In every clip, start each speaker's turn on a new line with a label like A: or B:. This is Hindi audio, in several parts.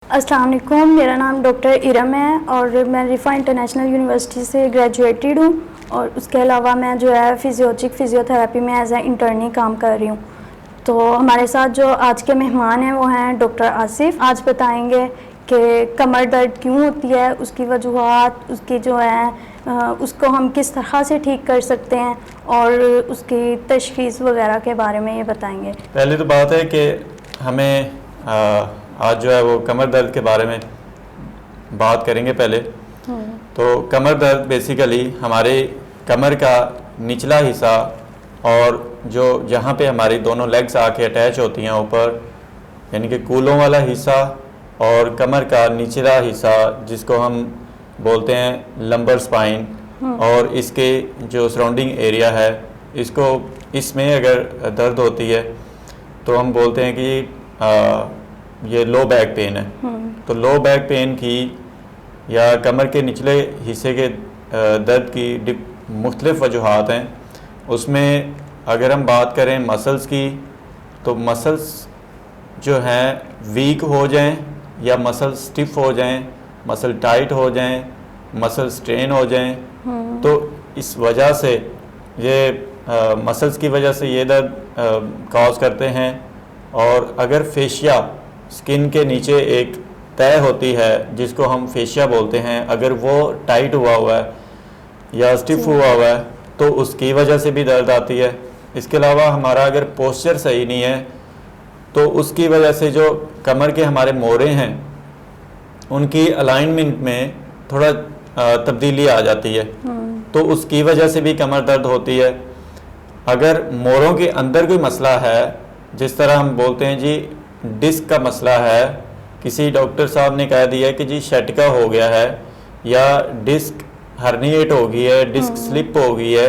A: अस्सलाम वालेकुम, मेरा नाम डॉक्टर इरम है और मैं रिफ़ा इंटरनेशनल यूनिवर्सिटी से ग्रेजुएटेड हूँ और उसके अलावा मैं जो है फिज़ियोथेरेपी में एज ए इंटर्नी काम कर रही हूँ। तो हमारे साथ जो आज के मेहमान हैं वो हैं डॉक्टर आसिफ। आज बताएंगे कि कमर दर्द क्यों होती है, उसकी वजूहात, उसकी जो है उसको हम किस तरह से ठीक कर सकते हैं और उसकी तशख़ीस वगैरह के बारे में ये बताएंगे।
B: पहली तो बात है कि हमें आज जो है वो कमर दर्द के बारे में बात करेंगे पहले। तो कमर दर्द बेसिकली हमारे कमर का निचला हिस्सा और जो जहाँ पे हमारी दोनों लेग्स आके अटैच होती हैं ऊपर, यानी कि कूलों वाला हिस्सा और कमर का निचला हिस्सा जिसको हम बोलते हैं लंबर स्पाइन, और इसके जो सराउंडिंग एरिया है इसमें अगर दर्द होती है तो हम बोलते हैं कि ये लो बैक पेन है। तो लो बैक पेन की या कमर के निचले हिस्से के दर्द की मुख्तलिफ वजूहात हैं। उसमें अगर हम बात करें मसल्स की, तो मसल्स जो हैं वीक हो जाएं या मसल स्टिफ हो जाएं, मसल टाइट हो जाएं, मसल स्ट्रेन हो जाएं, तो इस वजह से ये मसल्स की वजह से ये दर्द कॉज करते हैं। और अगर फेशिया, स्किन के नीचे एक तय होती है जिसको हम फेशिया बोलते हैं, अगर वो टाइट हुआ है या स्टिफ हुआ है तो उसकी वजह से भी दर्द आती है। इसके अलावा हमारा अगर पोस्चर सही नहीं है तो उसकी वजह से जो कमर के हमारे मोड़े हैं उनकी अलाइनमेंट में थोड़ा तब्दीली आ जाती है, तो उसकी वजह से भी कमर दर्द होती है। अगर मोड़ों के अंदर कोई मसला है, जिस तरह हम बोलते हैं जी डिस्क का मसला है, किसी डॉक्टर साहब ने कह दिया कि जी शटका हो गया है या डिस्क हर्निएट हो गई है, डिस्क स्लिप हो गई है,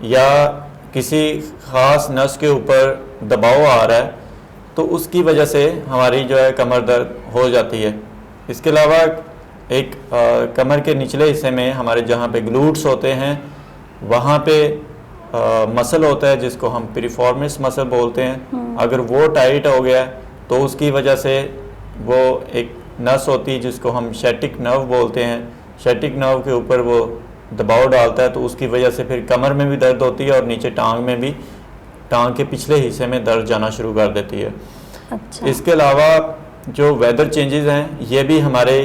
B: या किसी ख़ास नस के ऊपर दबाव आ रहा है, तो उसकी वजह से हमारी जो है कमर दर्द हो जाती है। इसके अलावा एक कमर के निचले हिस्से में हमारे जहाँ पे ग्लूट्स होते हैं वहाँ पे मसल होता है जिसको हम पिरिफॉर्मिस मसल बोलते हैं। अगर वो टाइट हो गया तो उसकी वजह से वो एक नस होती है जिसको हम शैटिक नर्व बोलते हैं, शैटिक नर्व के ऊपर वो दबाव डालता है, तो उसकी वजह से फिर कमर में भी दर्द होती है और नीचे टांग में भी, टांग के पिछले हिस्से में दर्द जाना शुरू कर देती है।
A: अच्छा।
B: इसके अलावा जो वेदर चेंजेस हैं ये भी हमारे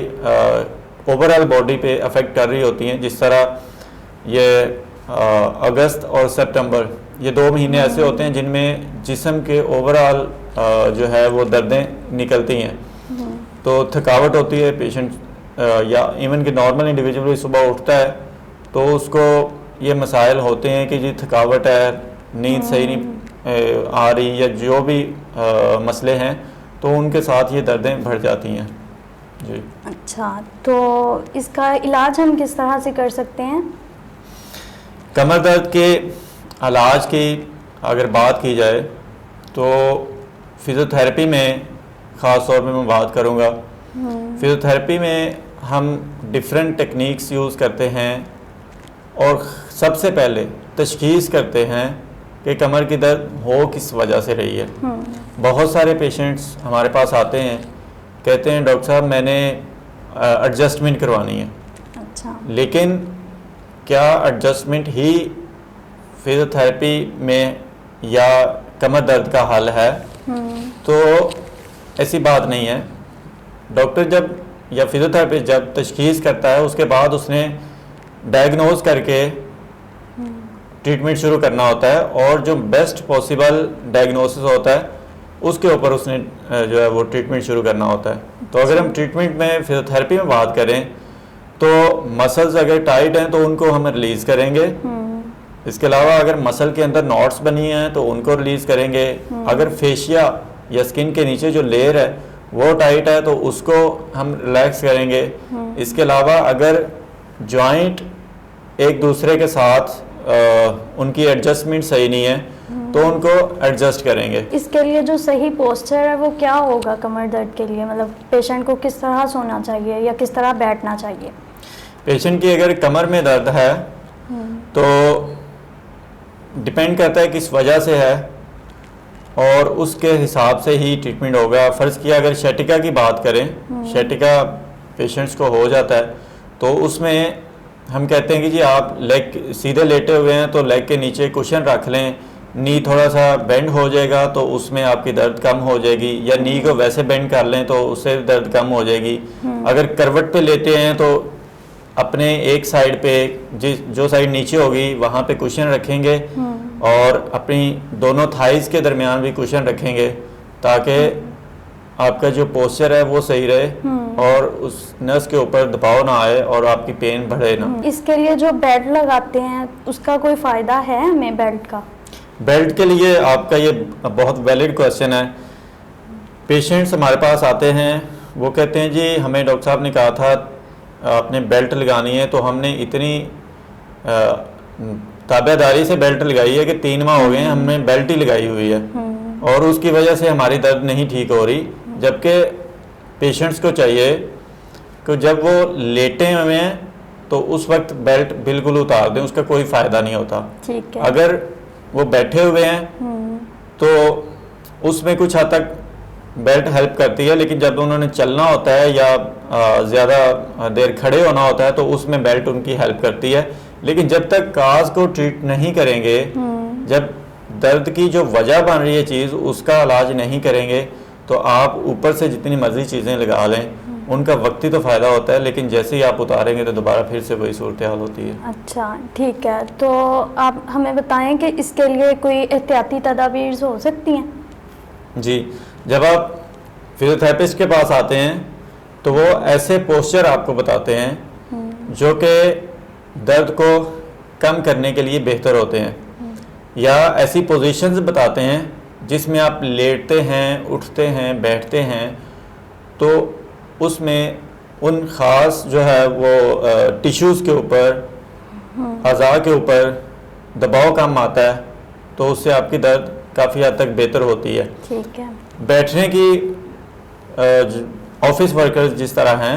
B: ओवरऑल बॉडी पे अफेक्ट कर रही होती हैं। जिस तरह ये अगस्त और सितंबर, ये 2 महीने ऐसे होते हैं जिनमें जिस्म के ओवरऑल जो है वो दर्दें निकलती हैं, तो थकावट होती है। पेशेंट या इवन कि नॉर्मल इंडिविजुअल सुबह उठता है तो उसको ये मसाइल होते हैं कि जी थकावट है, नींद सही नहीं आ रही, या जो भी मसले हैं, तो उनके साथ ये दर्दें बढ़ जाती हैं जी।
A: अच्छा, तो इसका इलाज हम किस तरह से कर सकते हैं?
B: कमर दर्द के इलाज की अगर बात की जाए तो फिज़ियोथेरेपी में ख़ास तौर पे मैं बात करूँगा। फिज़ियोथेरेपी में हम डिफरेंट टेक्निक्स यूज़ करते हैं और सबसे पहले तशख़ीस करते हैं कि कमर की दर्द हो किस वजह से रही है। बहुत सारे पेशेंट्स हमारे पास आते हैं, कहते हैं डॉक्टर साहब मैंने एडजस्टमेंट करवानी है।
A: अच्छा।
B: लेकिन क्या एडजस्टमेंट ही फिज़ियोथेरेपी में या कमर दर्द का हल है? तो ऐसी बात नहीं है। डॉक्टर जब या फिज़ियोथेरेपिस्ट जब तशख़ीस करता है उसके बाद उसने डायग्नोज करके ट्रीटमेंट शुरू करना होता है, और जो बेस्ट पॉसिबल डायग्नोसिस होता है उसके ऊपर उसने जो है वो ट्रीटमेंट शुरू करना होता है। तो अगर हम ट्रीटमेंट में फिज़ियोथेरेपी में बात करें तो मसल्स अगर टाइट हैं तो उनको हम रिलीज़ करेंगे। इसके अलावा अगर मसल के अंदर नॉट्स बनी हैं तो उनको रिलीज़ करेंगे। अगर फेशिया या स्किन के नीचे जो लेयर है वो टाइट है तो उसको हम रिलैक्स करेंगे। इसके अलावा अगर जॉइंट एक दूसरे के साथ उनकी एडजस्टमेंट सही नहीं है तो उनको एडजस्ट करेंगे।
A: इसके लिए जो सही पोस्चर है वो क्या होगा कमर दर्द के लिए? मतलब पेशेंट को किस तरह सोना चाहिए या किस तरह बैठना चाहिए?
B: पेशेंट की अगर कमर में दर्द है तो डिपेंड करता है किस वजह से है। और उसके हिसाब से ही ट्रीटमेंट होगा। फ़र्ज़ किया अगर शैटिका की बात करें, शैटिका पेशेंट्स को हो जाता है तो उसमें हम कहते हैं कि जी आप लेग सीधे लेटे हुए हैं तो लेग के नीचे कुशन रख लें, नी थोड़ा सा बेंड हो जाएगा तो उसमें आपकी दर्द कम हो जाएगी, या नी को वैसे बेंड कर लें तो उससे दर्द कम हो जाएगी। अगर करवट पे लेटे हैं तो अपने एक साइड पे जो साइड नीचे होगी वहाँ पे कुशन रखेंगे और अपनी दोनों थाइज़ के दरमियान भी कुशन रखेंगे ताकि आपका जो पोस्चर है वो सही रहे और उस नस के ऊपर दबाव ना आए और आपकी पेन बढ़े ना।
A: इसके लिए जो बेल्ट लगाते हैं उसका कोई फ़ायदा है हमें बेल्ट का? बेल्ट
B: के लिए आपका ये बहुत वैलिड क्वेश्चन है। पेशेंट्स हमारे पास आते हैं, वो कहते हैं जी हमें डॉक्टर साहब ने कहा था आपने बेल्ट लगानी है, तो हमने इतनी ताबेदारी से बेल्ट लगाई है कि 3 माह हो गए हैं हमने बेल्ट ही लगाई हुई है और उसकी वजह से हमारी दर्द नहीं ठीक हो रही। जबकि पेशेंट्स को चाहिए कि जब वो लेटे हुए हैं तो उस वक्त बेल्ट बिल्कुल उतार दें, उसका कोई फ़ायदा नहीं होता। ठीक है। अगर वो बैठे हुए हैं तो उसमें कुछ हद तक बेल्ट हेल्प करती है, लेकिन जब उन्होंने चलना होता है या ज़्यादा देर खड़े होना होता है तो उसमें बेल्ट उनकी हेल्प करती है। लेकिन जब तक काज को ट्रीट नहीं करेंगे, जब दर्द की जो वजह बन रही है चीज़ उसका इलाज नहीं करेंगे तो आप ऊपर से जितनी मर्जी चीज़ें लगा लें उनका वक्ती तो फ़ायदा होता है, लेकिन जैसे ही आप उतारेंगे तो दोबारा फिर से वही सूरत हाल होती है।
A: अच्छा ठीक है, तो आप हमें बताएं कि इसके लिए कोई एहतियाती तदाबीर हो सकती हैं?
B: जी, जब आप फिजियोथेरेपिस्ट के पास आते हैं तो वो ऐसे पोस्चर आपको बताते हैं जो कि दर्द को कम करने के लिए बेहतर होते हैं, या ऐसी पोजीशंस बताते हैं जिसमें आप लेटते हैं, उठते हैं, बैठते हैं तो उसमें उन ख़ास जो है वो टिश्यूज़ के ऊपर, अज़ा के ऊपर दबाव कम आता है तो उससे आपकी दर्द काफ़ी हद तक बेहतर होती है।
A: ठीक है।
B: बैठने की ऑफिस वर्कर्स जिस तरह हैं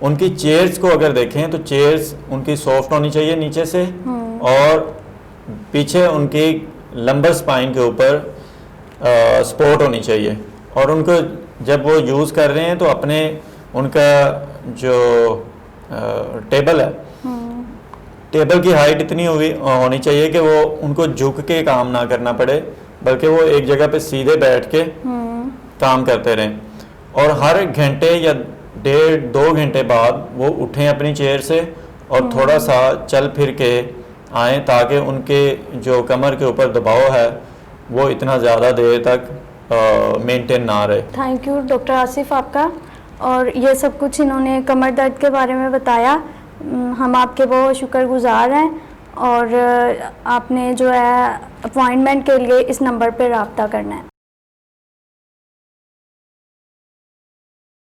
B: उनकी चेयर्स को अगर देखें तो चेयर्स उनकी सॉफ्ट होनी चाहिए नीचे से और पीछे उनकी लंबर स्पाइन के ऊपर सपोर्ट होनी चाहिए, और उनको जब वो यूज़ कर रहे हैं तो अपने उनका जो टेबल है, टेबल की हाइट इतनी होनी चाहिए कि वो उनको झुक के काम ना करना पड़े, बल्कि वो एक जगह पे सीधे बैठ के काम करते रहें। और हर घंटे या 1.5-2 घंटे बाद वो उठें अपनी चेयर से और थोड़ा सा चल फिर के आएँ ताकि उनके जो कमर के ऊपर दबाव है वो इतना ज़्यादा देर तक मेंटेन ना रहे।
A: थैंक यू डॉक्टर आसिफ आपका, और ये सब कुछ इन्होंने कमर दर्द के बारे में बताया। हम आपके बहुत शुक्रगुजार हैं और आपने जो है अपॉइंटमेंट के लिए इस नंबर पर रब्ता करना है।